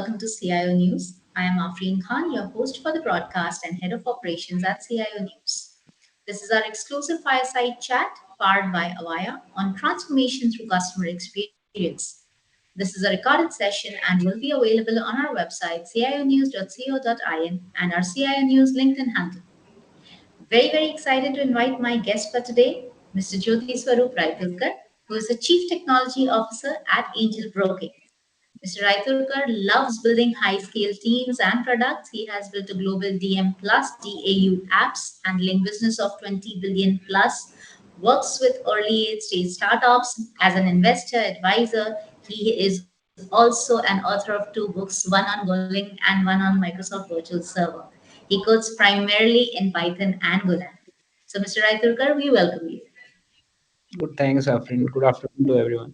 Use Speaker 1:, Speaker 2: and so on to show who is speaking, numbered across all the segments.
Speaker 1: welcome to CIO News. I am Afreen Khan, your host for the broadcast and head of operations at CIO News. This is our exclusive fireside chat powered by Avaya on transformation through customer experience. This is a recorded session and will be available on our website cionews.co.in and our CIO News LinkedIn handle. Very excited to invite my guest for today, Mr. Jyotiswarup Raiturkar, who is the Chief Technology Officer at Angel Broking. Mr. Raiturkar loves building high scale teams and products. He has built a global DM plus DAU apps handling business of 20 billion plus, works with early stage startups as an investor advisor. He is also an author of two books, one on Golang and one on Microsoft Virtual Server. He codes primarily in Python and Golang. So, Mr. Raiturkar, we welcome you.
Speaker 2: Good, thanks, Afreen. Good afternoon to everyone.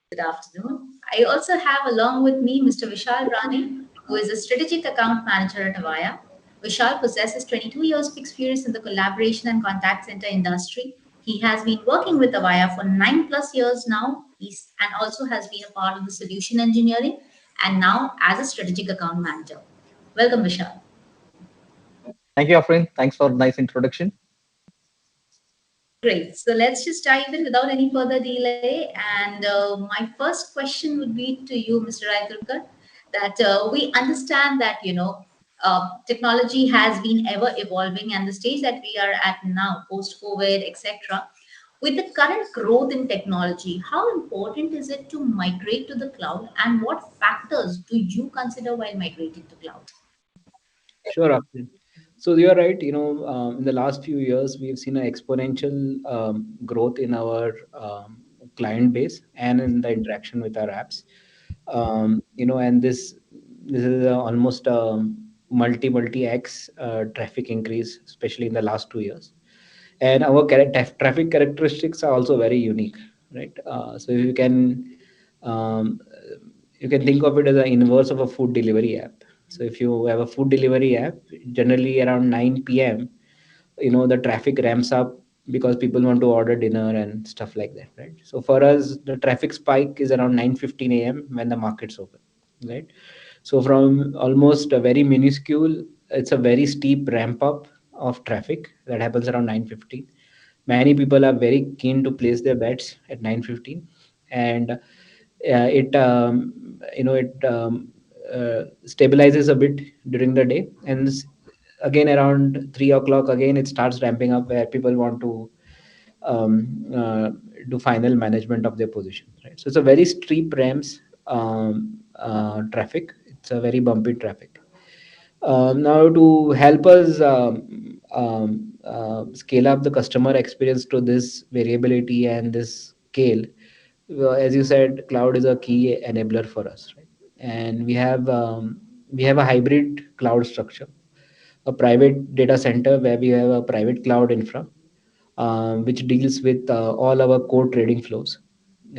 Speaker 1: Good afternoon. I also have along with me Mr. Vishal Rane, who is a strategic account manager at Avaya. Vishal possesses 22 years of experience in the collaboration and contact center industry. He has been working with Avaya for 9 plus years now. And also has been a part of the solution engineering and now as a strategic account manager. Welcome, Vishal.
Speaker 3: Thank you, Afreen. Thanks for nice introduction.
Speaker 1: Great. So let's just dive in without any further delay. And my first question would be to you, Mr. Raiturkar, that we understand that, technology has been ever evolving and the stage that we are at now, post-COVID, etc. With the current growth in technology, how important is it to migrate to the cloud and what factors do you consider while migrating to cloud?
Speaker 2: Sure, Afreen. So you're right. In the last few years, we've seen an exponential growth in our client base and in the interaction with our apps. And this is almost a multi x traffic increase, especially in the last 2 years. And our traffic characteristics are also very unique, right? So if um, you can think of it as an inverse of a food delivery app. So if you have a food delivery app, generally around 9 p.m., the traffic ramps up because people want to order dinner and stuff like that, right? So for us, the traffic spike is around 9:15 a.m. when the market's open, right? So from almost a very minuscule, it's a very steep ramp up of traffic that happens around 9:15. Many people are very keen to place their bets at 9:15, and it stabilizes a bit during the day, and again around 3 o'clock, again it starts ramping up where people want to um, uh, do final management of their position, right? So it's a very steep ramps traffic. It's a very bumpy traffic. Now, to help us scale up the customer experience to this variability and this scale, as you said, cloud is a key enabler for us, right? And we have a hybrid cloud structure, a private data center where we have a private cloud infra, which deals with all our core trading flows,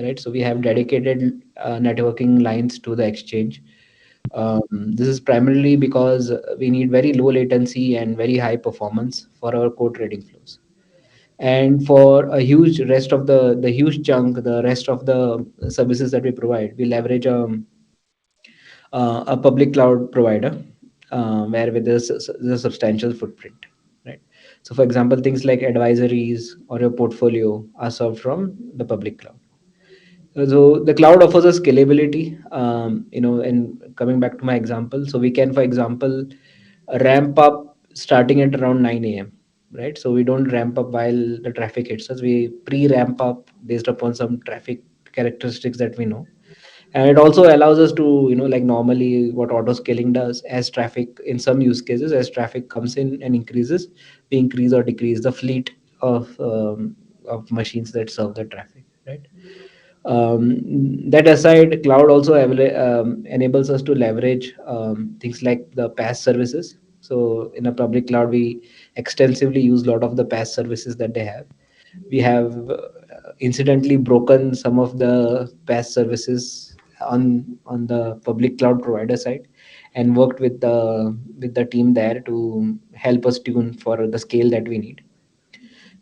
Speaker 2: right? So we have dedicated networking lines to the exchange. This is primarily because we need very low latency and very high performance for our core trading flows. And for a huge rest of the huge chunk, the rest of the services that we provide, we leverage a public cloud provider where with this substantial footprint, right? So, for example, things like advisories or your portfolio are served from the public cloud. So the cloud offers us scalability, and coming back to my example, so we can, for example, ramp up starting at around 9 a.m., right? So we don't ramp up while the traffic hits us. We pre-ramp up based upon some traffic characteristics that we know. And it also allows us to, like normally what auto scaling does, as traffic in some use cases, as traffic comes in and increases, we increase or decrease the fleet of machines that serve the traffic, right? That aside, cloud also enables us to leverage things like the PaaS services. So in a public cloud, we extensively use a lot of the PaaS services that they have. We have incidentally broken some of the PaaS services on the public cloud provider side, and worked with the team there to help us tune for the scale that we need.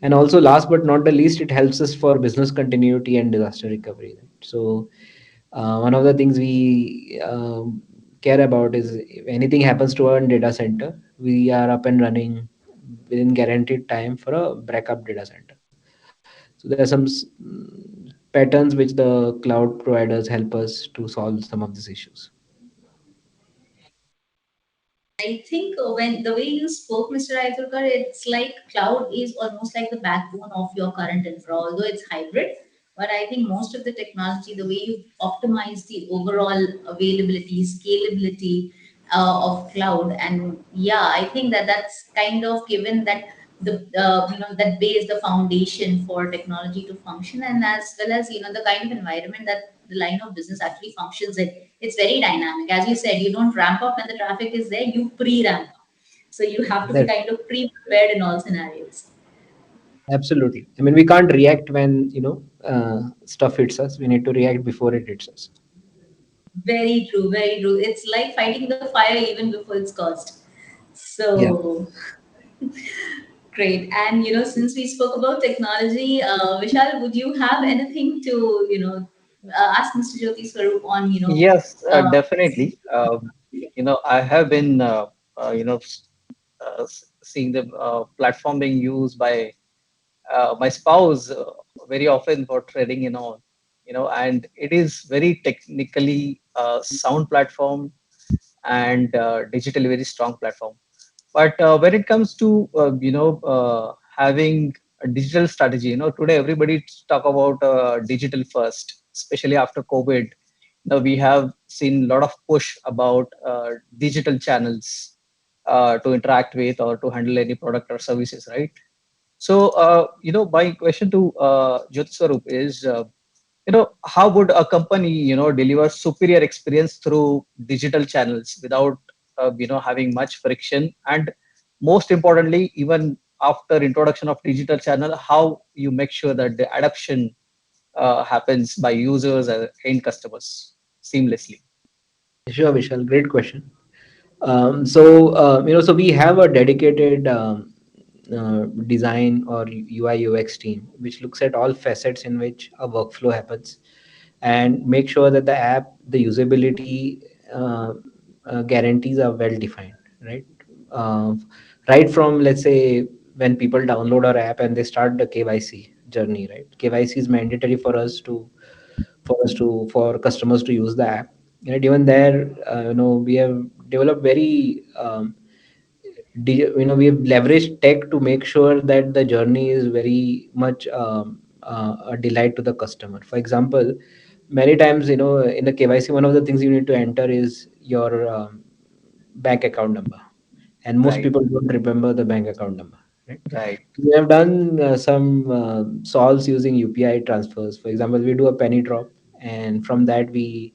Speaker 2: And also, last but not the least, it helps us for business continuity and disaster recovery, right? So One of the things we care about is if anything happens to our data center, we are up and running within guaranteed time for a backup data center. So there are some patterns which the cloud providers help us to solve some of these issues.
Speaker 1: I think when the way you spoke, Mr. Raiturkar, it's like cloud is almost like the backbone of your current infra, although it's hybrid. But I think most of the technology, the way you optimize the overall availability, scalability of cloud, and yeah, I think that that's kind of given that the that base, the foundation for technology to function, and as well as the kind of environment that the line of business actually functions in. It's very dynamic. As you said, you don't ramp up when the traffic is there, you pre-ramp up. So you have to be
Speaker 2: That
Speaker 1: kind of pre-prepared in all scenarios.
Speaker 2: absolutely. I mean, we can't react when stuff hits us. We need to react before it hits us.
Speaker 1: Very true, very true. It's like fighting the fire even before it's caused.
Speaker 2: Yeah.
Speaker 1: So great. And since we spoke about technology, Vishal, would you have anything to ask Mr. Jyoti Swarup on
Speaker 3: Yes,
Speaker 1: uh,
Speaker 3: definitely. I have been, seeing the platform being used by my spouse very often for trading and it is very technically sound platform and digitally very strong platform. But when it comes to having a digital strategy, today everybody talk about digital first, especially after COVID. Now we have seen a lot of push about digital channels to interact with or to handle any product or services, right? So, my question to Jyotiswarup is, how would a company, deliver superior experience through digital channels without, having much friction? And most importantly, even after introduction of digital channel, how you make sure that the adoption happens by users and end customers seamlessly?
Speaker 2: Sure, Vishal. Great question. So we have a dedicated design or UI UX team which looks at all facets in which a workflow happens and make sure that the app, the usability guarantees are well defined, right? Uh, right from, let's say, when people download our app and they start the KYC journey, right? KYC is mandatory for customers to use the app. Right? Even there, we have developed very we have leveraged tech to make sure that the journey is very much a delight to the customer. For example, many times, in the KYC, one of the things you need to enter is your bank account number, and most
Speaker 3: Right,
Speaker 2: people don't remember the bank account number, right?
Speaker 3: right,
Speaker 2: We have done some solves using UPI transfers. For example, we do a penny drop, and from that we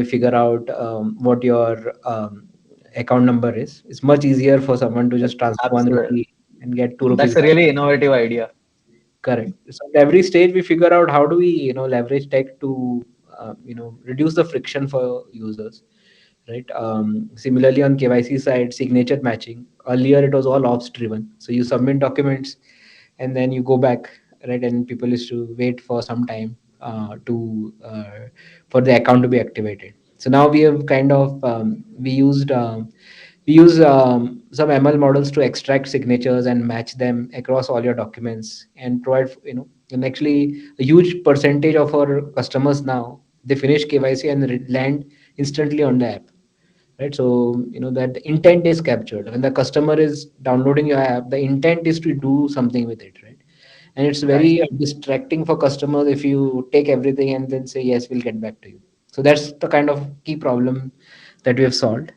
Speaker 2: figure out what your account number is. It's much easier for someone to just transfer one
Speaker 3: absolutely.
Speaker 2: rupee and get 2 rupees
Speaker 3: That's a
Speaker 2: back.
Speaker 3: really innovative idea.
Speaker 2: Correct. So at every stage we figure out how do we leverage tech to reduce the friction for users, right? Similarly, on KYC side, signature matching. Earlier it was all ops driven, so you submit documents and then you go back, right? And people used to wait for some time to for the account to be activated. So now we have kind of we use some ML models to extract signatures and match them across all your documents and provide, and actually a huge percentage of our customers now, they finish KYC and land instantly on the app, right? So that the intent is captured when the customer is downloading your app. The intent is to do something with it, right? And it's
Speaker 3: Right,
Speaker 2: very distracting for customers if you take everything and then say yes, we'll get back to you. So that's the kind of key problem that we have solved.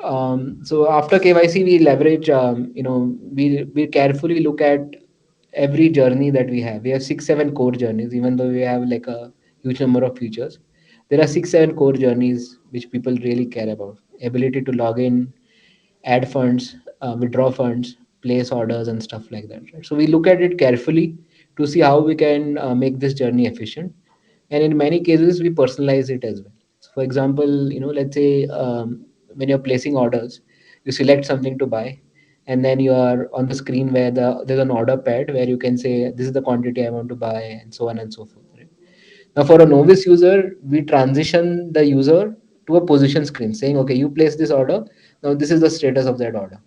Speaker 2: So after KYC, we leverage, we carefully look at every journey that we have. We have 6, 7 core journeys, even though we have like a huge number of features. There are 6, 7 core journeys which people really care about. Ability to log in, add funds, withdraw funds, place orders, and stuff like that. Right? So we look at it carefully to see how we can make this journey efficient. And in many cases, we personalize it as well. So for example, let's say when you're placing orders, you select something to buy, and then you are on the screen where there's an order pad where you can say this is the quantity I want to buy, and so on and so forth. Right? Now, for a novice user, we transition the user to a position screen saying, okay, you place this order. Now, this is the status of that order.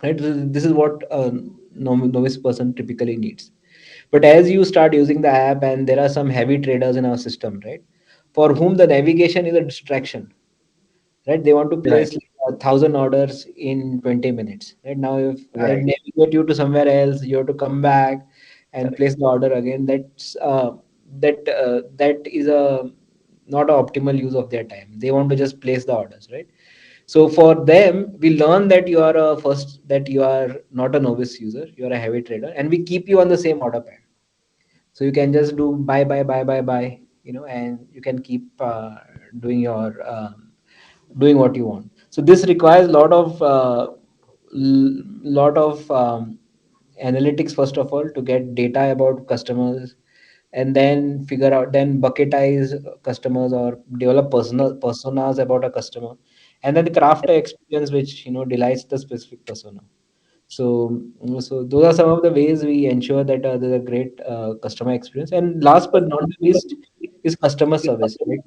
Speaker 2: Right? This is what a novice person typically needs. But as you start using the app, and there are some heavy traders in our system, right? For whom the navigation is a distraction, right? They want to
Speaker 3: Right.
Speaker 2: place like 1,000 orders in 20 minutes. Right now, if I
Speaker 3: Right.
Speaker 2: navigate you to somewhere else, you have to come back and
Speaker 3: Correct.
Speaker 2: place the order again. That is a not an optimal use of their time. They want to just place the orders, right? So for them, we learn that you are not a novice user, you are a heavy trader, and we keep you on the same order pattern. So you can just do buy, and you can keep doing your doing what you want. So this requires lot of analytics, first of all, to get data about customers, and then figure out, then bucketize customers or develop personal personas about a customer, and then craft a experience which delights the specific persona. So those are some of the ways we ensure that there's a great customer experience. And last but not the least is customer service, right?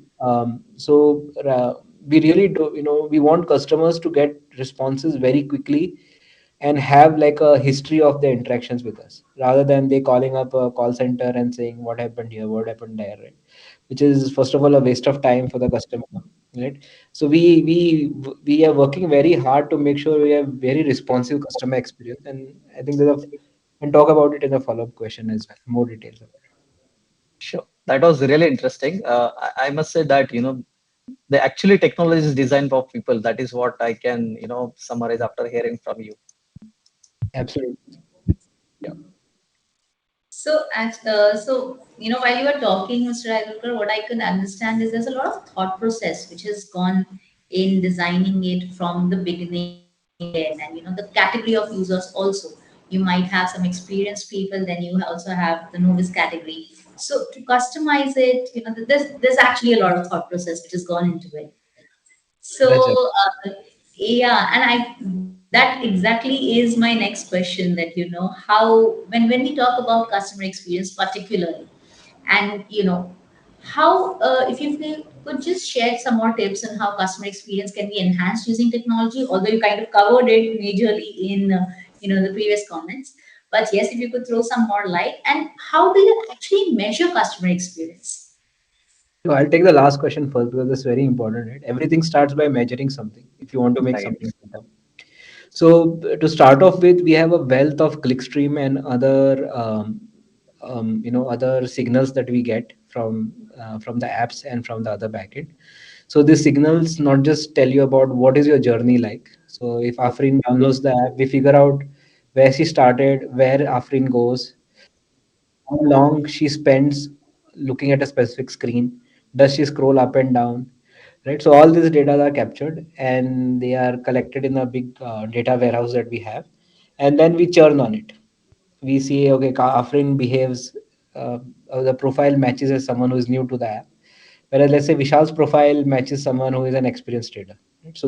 Speaker 2: We really do, we want customers to get responses very quickly and have like a history of their interactions with us, rather than they calling up a call center and saying what happened here, what happened there, right? Which is first of all a waste of time for the customer, right? So we are working very hard to make sure we have very responsive customer experience, and I think and talk about it in a follow-up question as well, more details about it.
Speaker 3: Sure. That was really interesting. I must say that, the actually technology is designed for people. That is what I can, summarize after hearing from you.
Speaker 2: Absolutely. Yeah.
Speaker 1: While you were talking, Mr. Raidurkar, what I can understand is there's a lot of thought process which has gone in designing it from the beginning to the end, and the category of users also. You might have some experienced people, then you also have the novice category. So to customize it, there's actually a lot of thought process which has gone into it.
Speaker 2: That's it.
Speaker 1: So, yeah, and that exactly is my next question. That how when we talk about customer experience, particularly, and how if you could just share some more tips on how customer experience can be enhanced using technology. Although you kind of covered it majorly in the previous comments, but yes, if you could throw some more light, and how do you actually measure customer experience?
Speaker 2: So I'll take the last question first because it's very important, right? Everything starts by measuring something if you want to make
Speaker 3: Right.
Speaker 2: something better. So to start off with, we have a wealth of clickstream and other other signals that we get from the apps and from the other backend. So these signals not just tell you about what is your journey like. So if Afreen downloads the app, we figure out where she started, where Afreen goes, how long she spends looking at a specific screen, does she scroll up and down, right? So all these data are captured and they are collected in a big data warehouse that we have, and then we churn on it. We see, okay, Afrin behaves, uh, the profile matches as someone who is new to the app, whereas let's say Vishal's profile matches someone who is an experienced trader, right? So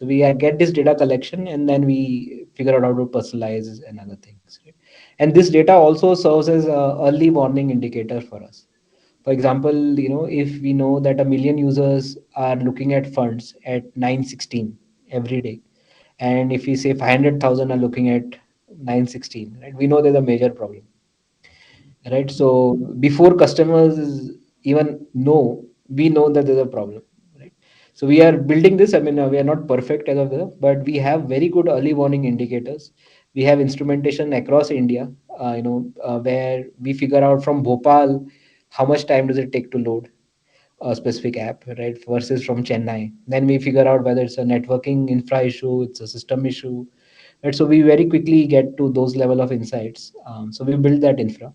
Speaker 2: we get this data collection, and then we figure out how to personalize and other things, right? And this data also serves as a early warning indicator for us. For example, if we know that 1 million users are looking at funds at 9:16 every day, and if we say 500,000 are looking at 9:16, right, we know there's a major problem, right? So before customers even know, we know that there's a problem, right? So we are building this. I mean, we are not perfect as of now, but we have very good early warning indicators. We have instrumentation across India, where we figure out from Bhopal how much time does it take to load a specific app, right? Versus from Chennai. Then we figure out whether it's a networking infra issue, it's a system issue, right? So we very quickly get to those level of insights. So we build that infra.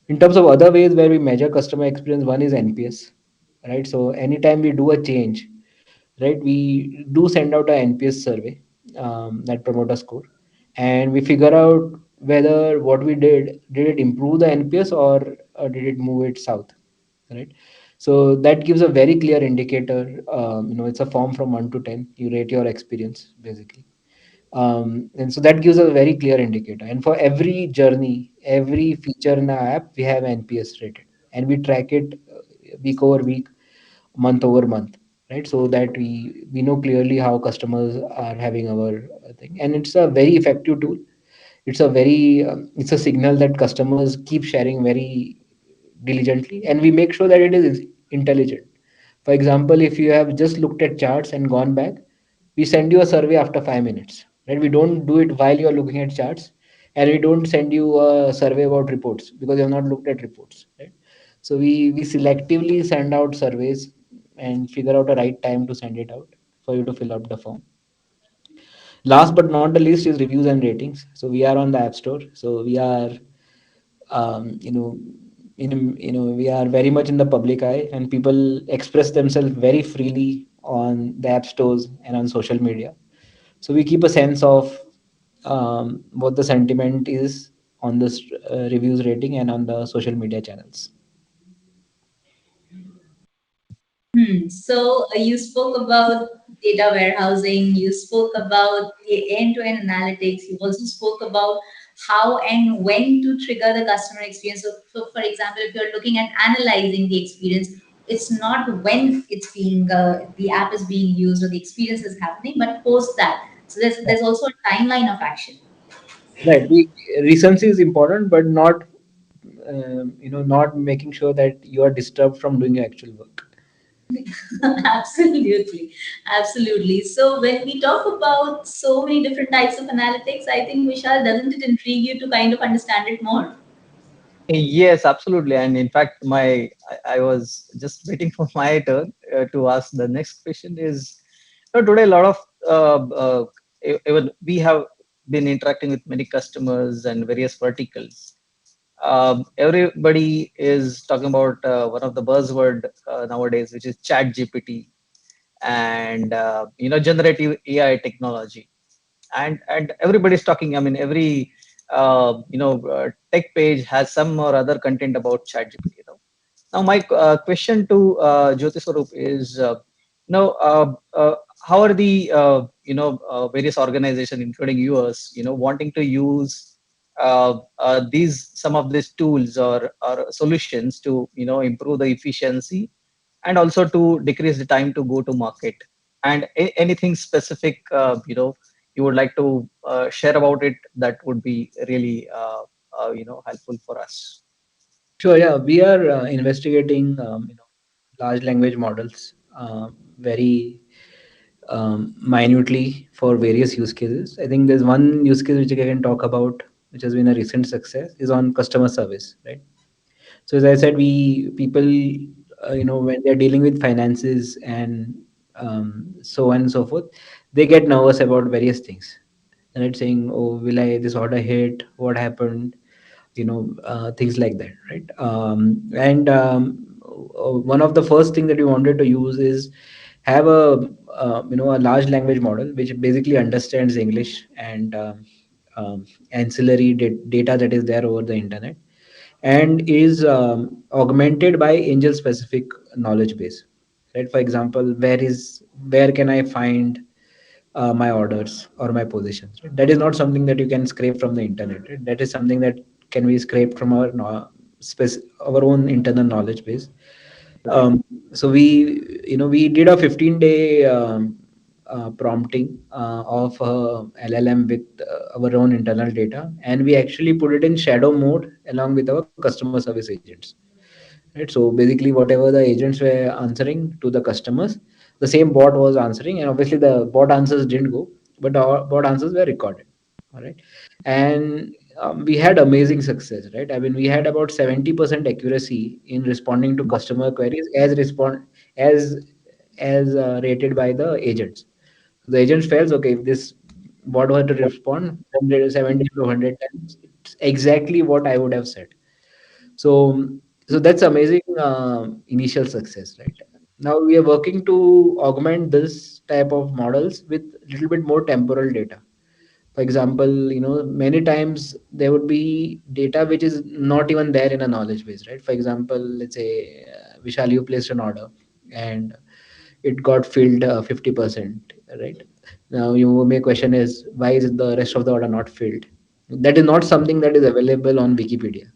Speaker 2: In terms of other ways where we measure customer experience, one is NPS, right? So anytime we do a change, right, we do send out a NPS survey, that promoter score, and we figure out whether what we did it improve the NPS, or did it move it south, right? So that gives a very clear indicator. It's a form from 1 to 10. You rate your experience basically, and so that gives us a very clear indicator. And for every journey, every feature in our app, we have NPS rated. and we track it week over week, month over month, right? So that we know clearly how customers are having our thing, and it's a very effective tool. It's a signal that customers keep sharing very diligently, and we make sure that it is intelligent. For example, if you have just looked at charts and gone back, we send you a survey after 5 minutes, right? We don't do it while you are looking at charts, and we don't send you a survey about reports because you have not looked at reports, right? So we selectively send out surveys and figure out a right time to send it out for you to fill out the form. Last but not the least is reviews and ratings. So we are on the App Store. So we are, you know, we are very much in the public eye, and people express themselves very freely on the app stores and on social media. So we keep a sense of what the sentiment is on this reviews rating and on the social media channels.
Speaker 1: So you spoke about data warehousing, you spoke about the end-to-end analytics, you also spoke about how and when to trigger the customer experience. So for example, if you're looking at analyzing the experience, it's not when it's being the app is being used or the experience is happening, but post that. So there's also a timeline of action.
Speaker 2: Right. The recency is important, but not not making sure that you are disturbed from doing your actual work.
Speaker 1: Absolutely, absolutely. So when we talk about so many different types of analytics, I think Vishal, doesn't it intrigue you to kind of understand it more?
Speaker 3: Yes, absolutely. And in fact, I was just waiting for my turn to ask the next question. Is today a lot of even we have been interacting with many customers and various verticals. Everybody is talking about one of the buzzword nowadays, which is Chat GPT and generative AI technology, and everybody's talking. I mean, every tech page has some or other content about ChatGPT. Now, my question to Jyotiswarup is, how are the various organizations, including yours, wanting to use these some of these tools or solutions to improve the efficiency and also to decrease the time to go to market, and anything specific you would like to share about it, that would be really helpful for us.
Speaker 2: Sure. Yeah, we are investigating large language models very minutely for various use cases. I think there's one use case which I can talk about, which has been a recent success, is on customer service, right? So as I said, we people, when they're dealing with finances and so on and so forth, they get nervous about various things, right? Saying, "Oh, will I this order hit? What happened?" Things like that, right? One of the first thing that we wanted to use is have a large language model which basically understands English and ancillary data that is there over the internet, and is augmented by angel specific knowledge base, right? For example, where can I find my orders or my positions, right? That is not something that you can scrape from the internet, right? That is something that can be scraped from our our own internal knowledge base. So we did a 15-day prompting of LLM with our own internal data, and we actually put it in shadow mode along with our customer service agents, right? So basically whatever the agents were answering to the customers, the same bot was answering, and obviously the bot answers didn't go, but the bot answers were recorded. All right. And we had amazing success, right? I mean, we had about 70% accuracy in responding to customer queries as rated by the agents. The agents felt, okay, if this bot were to respond 70 to 100 times, it's exactly what I would have said. So so that's amazing initial success, right? Now we are working to augment this type of models with little bit more temporal data. For example, many times there would be data which is not even there in a knowledge base, right? For example, let's say Vishal, you placed an order and it got filled 50%, right? Now you may question is, why is the rest of the order not filled? That is not something that is available on Wikipedia,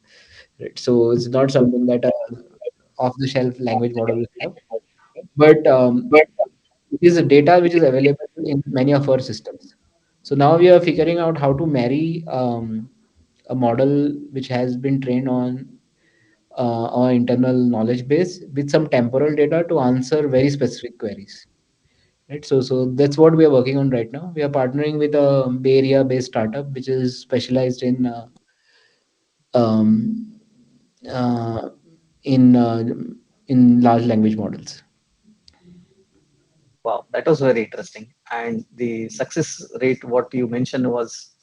Speaker 2: right? So it's not something that off the shelf language model we have, but it is a data which is available in many of our systems. So now we are figuring out how to marry a model which has been trained on our internal knowledge base with some temporal data to answer very specific queries. Right. So that's what we are working on right now. We are partnering with a Bay Area based startup which is specialized um, uh, in uh, in large language models.
Speaker 3: Wow, that was very interesting. And the success rate, what you mentioned, was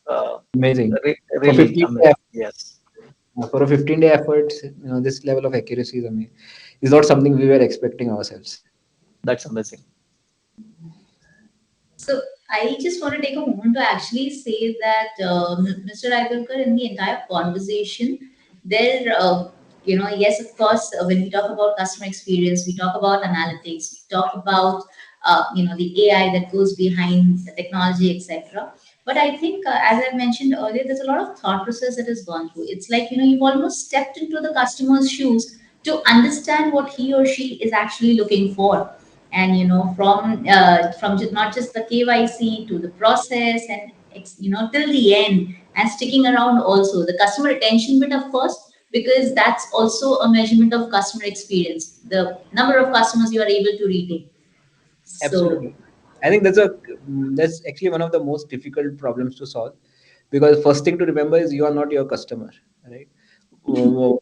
Speaker 2: Amazing. For
Speaker 3: really
Speaker 2: 15
Speaker 3: amazing. Yes,
Speaker 2: for a 15-day effort, this level of accuracy is amazing. Is not something we were expecting ourselves.
Speaker 3: that's amazing.
Speaker 1: So I just want to take a moment to actually say that Mr. Raiturkar, in the entire conversation, there, yes, of course, when we talk about customer experience, we talk about analytics, we talk about, the AI that goes behind the technology, etc. But I think, as I mentioned earlier, there's a lot of thought process that has gone through. It's like, you've almost stepped into the customer's shoes to understand what he or she is actually looking for, and from not just the KYC to the process, and till the end, and sticking around also the customer retention bit of course, because that's also a measurement of customer experience, the number of customers you are able to retain. So
Speaker 2: Absolutely. I think that's actually one of the most difficult problems to solve, because first thing to remember is you are not your customer, right? It's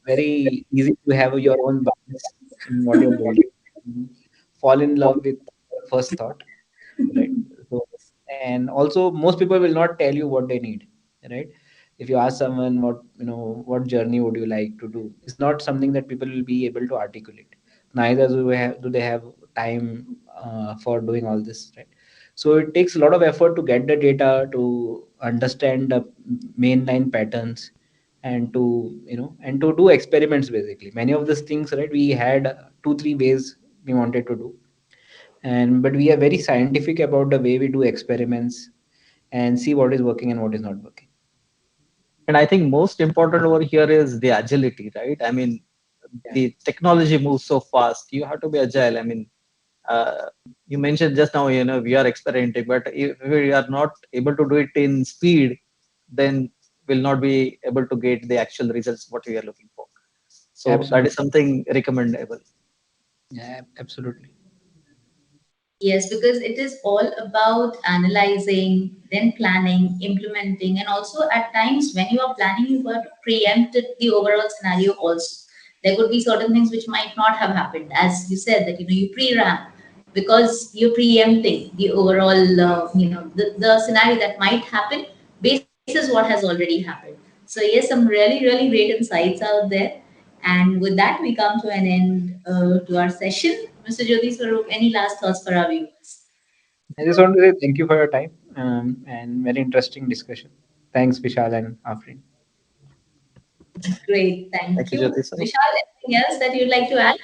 Speaker 2: very easy to have your own bias in what you're building. Mhm. Fall in love with first thought, right? So, and also most people will not tell you what they need, right? If you ask someone what journey would you like to do, it's not something that people will be able to articulate. Neither do they have time for doing all this, right? So it takes a lot of effort to get the data, to understand the mainline patterns, and to do experiments. Basically, many of these things, right, we had 2 3 ways we wanted to do, and but we are very scientific about the way we do experiments and see what is working and what is not working.
Speaker 3: And I think most important over here is the agility, right? I mean,
Speaker 2: Yeah,
Speaker 3: the technology moves so fast. You have to be agile. I mean, uh, you mentioned just now, we are experimenting, but if we are not able to do it in speed, then we'll not be able to get the actual results what we are looking for. So that is
Speaker 2: absolutely.
Speaker 3: something recommendable.
Speaker 2: Yeah, absolutely.
Speaker 1: yes, because it is all about analyzing, then planning, implementing, and also at times when you are planning, you got to preempt the overall scenario also. There could be certain things which might not have happened, as you said that you pre-ramp because you're preempting the overall the scenario that might happen basis what has already happened. So yes, some really great insights out there. And with that, we come to an end to our session. Mr. Jyotiswarup, any last thoughts for our viewers?
Speaker 2: I just want to say thank you for your time, and very interesting discussion. Thanks, Vishal and Afreen.
Speaker 1: Great,
Speaker 3: Thank
Speaker 1: thank
Speaker 3: you,
Speaker 1: you.
Speaker 3: Jyoti sir.
Speaker 1: Vishal, anything else that you'd like to add?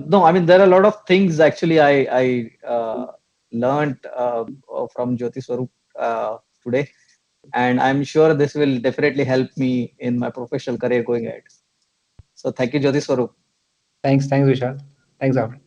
Speaker 3: No, I mean there are a lot of things actually I learned from Jyoti Swarup today, and I'm sure this will definitely help me in my professional career going ahead. So thank you, Jyoti Swarup.
Speaker 2: Thanks, Vishal. Thanks, Afreen.